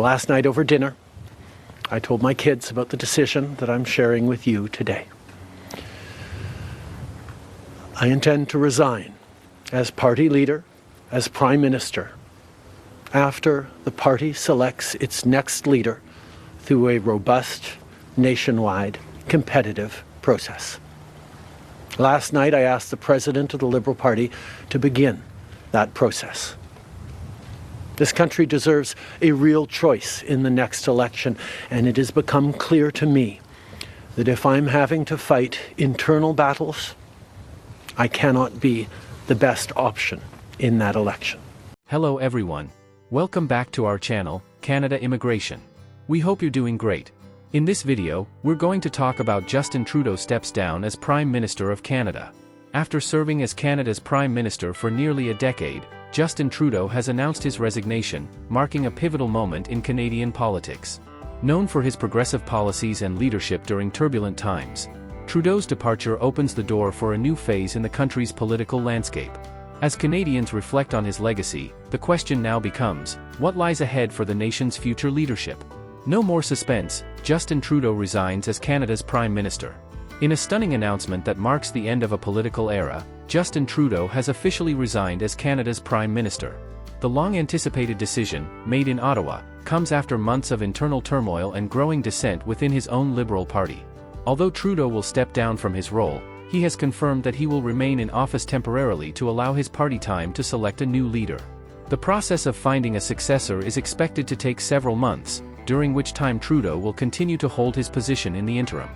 So last night over dinner, I told my kids about the decision that I'm sharing with you today. I intend to resign as party leader, as Prime Minister, after the party selects its next leader through a robust, nationwide, competitive process. Last night I asked the President of the Liberal Party to begin that process. This country deserves a real choice in the next election, and it has become clear to me that if I'm having to fight internal battles, I cannot be the best option in that election. Hello everyone. Welcome back to our channel, Canada Immigration. We hope you're doing great. In this video, we're going to talk about Justin Trudeau steps down as Prime Minister of Canada. After serving as Canada's Prime Minister for nearly a decade, Justin Trudeau has announced his resignation, marking a pivotal moment in Canadian politics. Known for his progressive policies and leadership during turbulent times, Trudeau's departure opens the door for a new phase in the country's political landscape. As Canadians reflect on his legacy, the question now becomes, what lies ahead for the nation's future leadership? No more suspense, Justin Trudeau resigns as Canada's Prime Minister. In a stunning announcement that marks the end of a political era, Justin Trudeau has officially resigned as Canada's Prime Minister. The long-anticipated decision, made in Ottawa, comes after months of internal turmoil and growing dissent within his own Liberal Party. Although Trudeau will step down from his role, he has confirmed that he will remain in office temporarily to allow his party time to select a new leader. The process of finding a successor is expected to take several months, during which time Trudeau will continue to hold his position in the interim.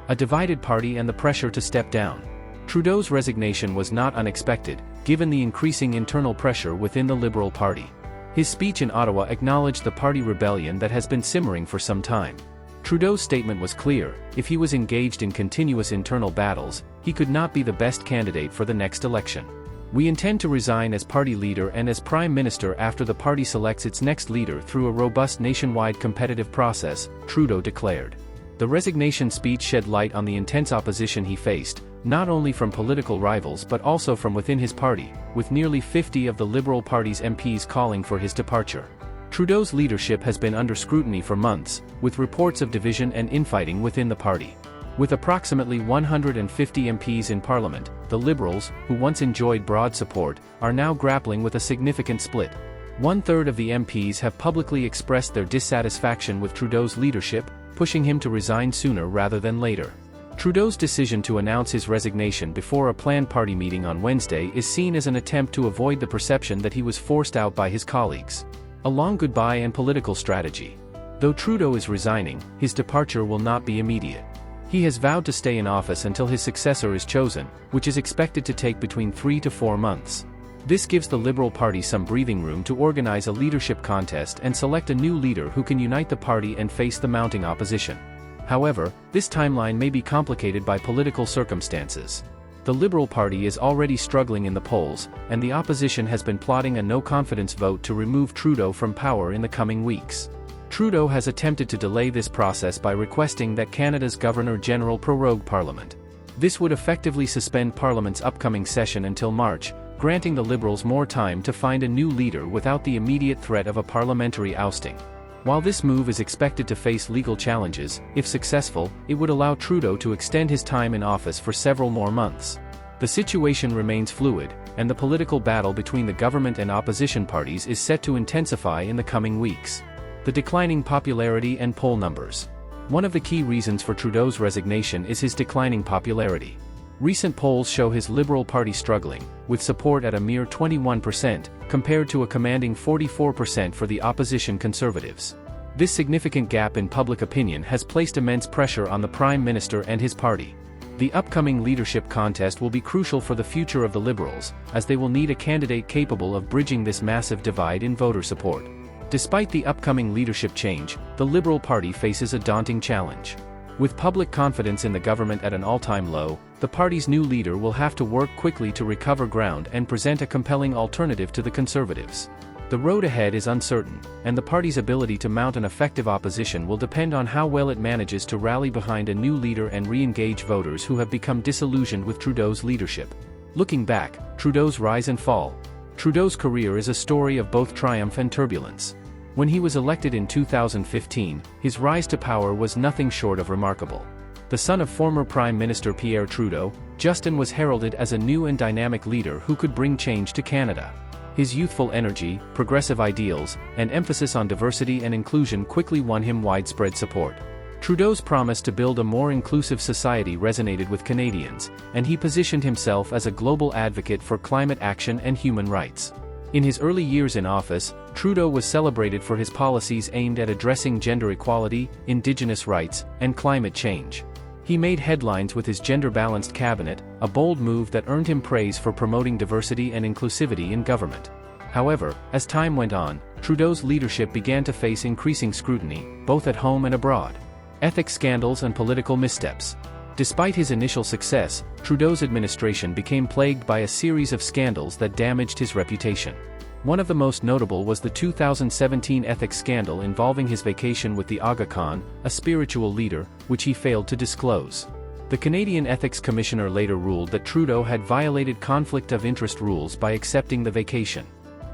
A divided party and the pressure to step down. Trudeau's resignation was not unexpected, given the increasing internal pressure within the Liberal Party. His speech in Ottawa acknowledged the party rebellion that has been simmering for some time. Trudeau's statement was clear: if he was engaged in continuous internal battles, he could not be the best candidate for the next election. We intend to resign as party leader and as Prime Minister after the party selects its next leader through a robust nationwide competitive process, Trudeau declared. The resignation speech shed light on the intense opposition he faced, not only from political rivals but also from within his party, with nearly 50 of the Liberal Party's MPs calling for his departure. Trudeau's leadership has been under scrutiny for months, with reports of division and infighting within the party. With approximately 150 MPs in Parliament, the Liberals, who once enjoyed broad support, are now grappling with a significant split. One-third of the MPs have publicly expressed their dissatisfaction with Trudeau's leadership, pushing him to resign sooner rather than later. Trudeau's decision to announce his resignation before a planned party meeting on Wednesday is seen as an attempt to avoid the perception that he was forced out by his colleagues. A long goodbye and political strategy. Though Trudeau is resigning, his departure will not be immediate. He has vowed to stay in office until his successor is chosen, which is expected to take between 3 to 4 months. This gives the Liberal Party some breathing room to organize a leadership contest and select a new leader who can unite the party and face the mounting opposition. However, this timeline may be complicated by political circumstances. The Liberal Party is already struggling in the polls, and the opposition has been plotting a no-confidence vote to remove Trudeau from power in the coming weeks. Trudeau has attempted to delay this process by requesting that Canada's Governor-General prorogue Parliament. This would effectively suspend Parliament's upcoming session until March, granting the Liberals more time to find a new leader without the immediate threat of a parliamentary ousting. While this move is expected to face legal challenges, if successful, it would allow Trudeau to extend his time in office for several more months. The situation remains fluid, and the political battle between the government and opposition parties is set to intensify in the coming weeks. The declining popularity and poll numbers. One of the key reasons for Trudeau's resignation is his declining popularity. Recent polls show his Liberal Party struggling, with support at a mere 21%, compared to a commanding 44% for the opposition Conservatives. This significant gap in public opinion has placed immense pressure on the Prime Minister and his party. The upcoming leadership contest will be crucial for the future of the Liberals, as they will need a candidate capable of bridging this massive divide in voter support. Despite the upcoming leadership change, the Liberal Party faces a daunting challenge. With public confidence in the government at an all-time low, the party's new leader will have to work quickly to recover ground and present a compelling alternative to the Conservatives. The road ahead is uncertain, and the party's ability to mount an effective opposition will depend on how well it manages to rally behind a new leader and re-engage voters who have become disillusioned with Trudeau's leadership. Looking back, Trudeau's rise and fall. Trudeau's career is a story of both triumph and turbulence. When he was elected in 2015, his rise to power was nothing short of remarkable. The son of former Prime Minister Pierre Trudeau, Justin was heralded as a new and dynamic leader who could bring change to Canada. His youthful energy, progressive ideals, and emphasis on diversity and inclusion quickly won him widespread support. Trudeau's promise to build a more inclusive society resonated with Canadians, and he positioned himself as a global advocate for climate action and human rights. In his early years in office, Trudeau was celebrated for his policies aimed at addressing gender equality, Indigenous rights, and climate change. He made headlines with his gender-balanced cabinet, a bold move that earned him praise for promoting diversity and inclusivity in government. However, as time went on, Trudeau's leadership began to face increasing scrutiny, both at home and abroad. Ethics scandals and political missteps. Despite his initial success, Trudeau's administration became plagued by a series of scandals that damaged his reputation. One of the most notable was the 2017 ethics scandal involving his vacation with the Aga Khan, a spiritual leader, which he failed to disclose. The Canadian Ethics Commissioner later ruled that Trudeau had violated conflict of interest rules by accepting the vacation.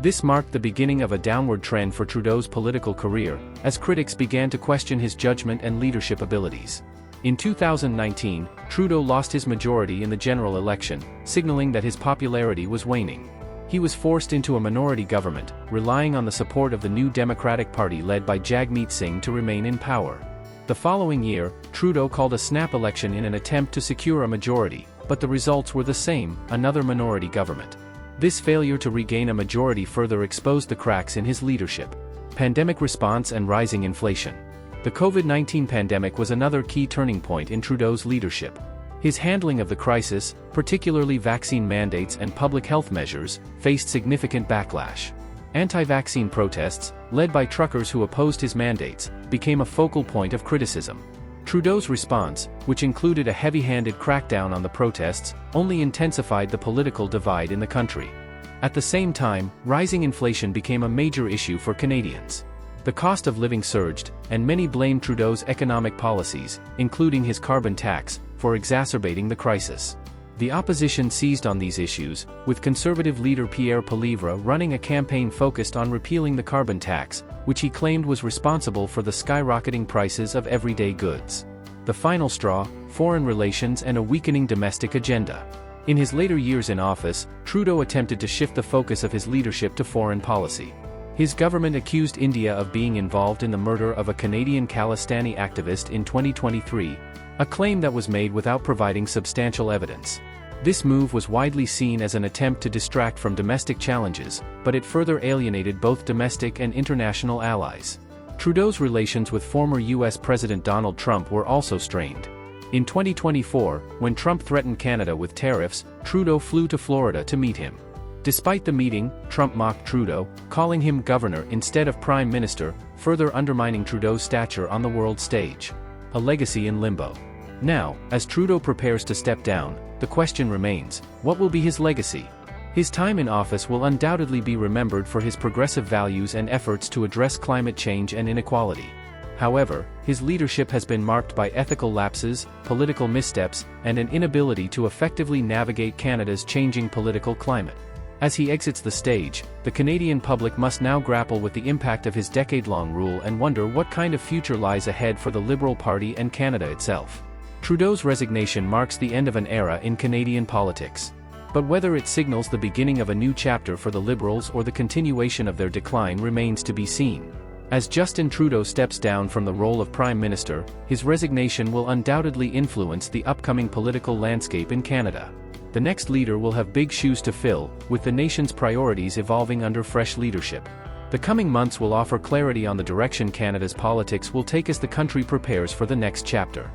This marked the beginning of a downward trend for Trudeau's political career, as critics began to question his judgment and leadership abilities. In 2019, Trudeau lost his majority in the general election, signaling that his popularity was waning. He was forced into a minority government, relying on the support of the new Democratic Party led by Jagmeet Singh to remain in power. The following year, Trudeau called a snap election in an attempt to secure a majority, but the results were the same, another minority government. This failure to regain a majority further exposed the cracks in his leadership. Pandemic response and rising inflation. The COVID-19 pandemic was another key turning point in Trudeau's leadership. His handling of the crisis, particularly vaccine mandates and public health measures, faced significant backlash. Anti-vaccine protests, led by truckers who opposed his mandates, became a focal point of criticism. Trudeau's response, which included a heavy-handed crackdown on the protests, only intensified the political divide in the country. At the same time, rising inflation became a major issue for Canadians. The cost of living surged, and many blamed Trudeau's economic policies, including his carbon tax, for exacerbating the crisis. The opposition seized on these issues, with Conservative leader Pierre Poilievre running a campaign focused on repealing the carbon tax, which he claimed was responsible for the skyrocketing prices of everyday goods. The final straw, foreign relations and a weakening domestic agenda. In his later years in office, Trudeau attempted to shift the focus of his leadership to foreign policy. His government accused India of being involved in the murder of a Canadian Khalistani activist in 2023, a claim that was made without providing substantial evidence. This move was widely seen as an attempt to distract from domestic challenges, but it further alienated both domestic and international allies. Trudeau's relations with former U.S. President Donald Trump were also strained. In 2024, when Trump threatened Canada with tariffs, Trudeau flew to Florida to meet him. Despite the meeting, Trump mocked Trudeau, calling him governor instead of prime minister, further undermining Trudeau's stature on the world stage. A legacy in limbo. Now, as Trudeau prepares to step down, the question remains, what will be his legacy? His time in office will undoubtedly be remembered for his progressive values and efforts to address climate change and inequality. However, his leadership has been marked by ethical lapses, political missteps, and an inability to effectively navigate Canada's changing political climate. As he exits the stage, the Canadian public must now grapple with the impact of his decade-long rule and wonder what kind of future lies ahead for the Liberal Party and Canada itself. Trudeau's resignation marks the end of an era in Canadian politics. But whether it signals the beginning of a new chapter for the Liberals or the continuation of their decline remains to be seen. As Justin Trudeau steps down from the role of Prime Minister, his resignation will undoubtedly influence the upcoming political landscape in Canada. The next leader will have big shoes to fill, with the nation's priorities evolving under fresh leadership. The coming months will offer clarity on the direction Canada's politics will take as the country prepares for the next chapter.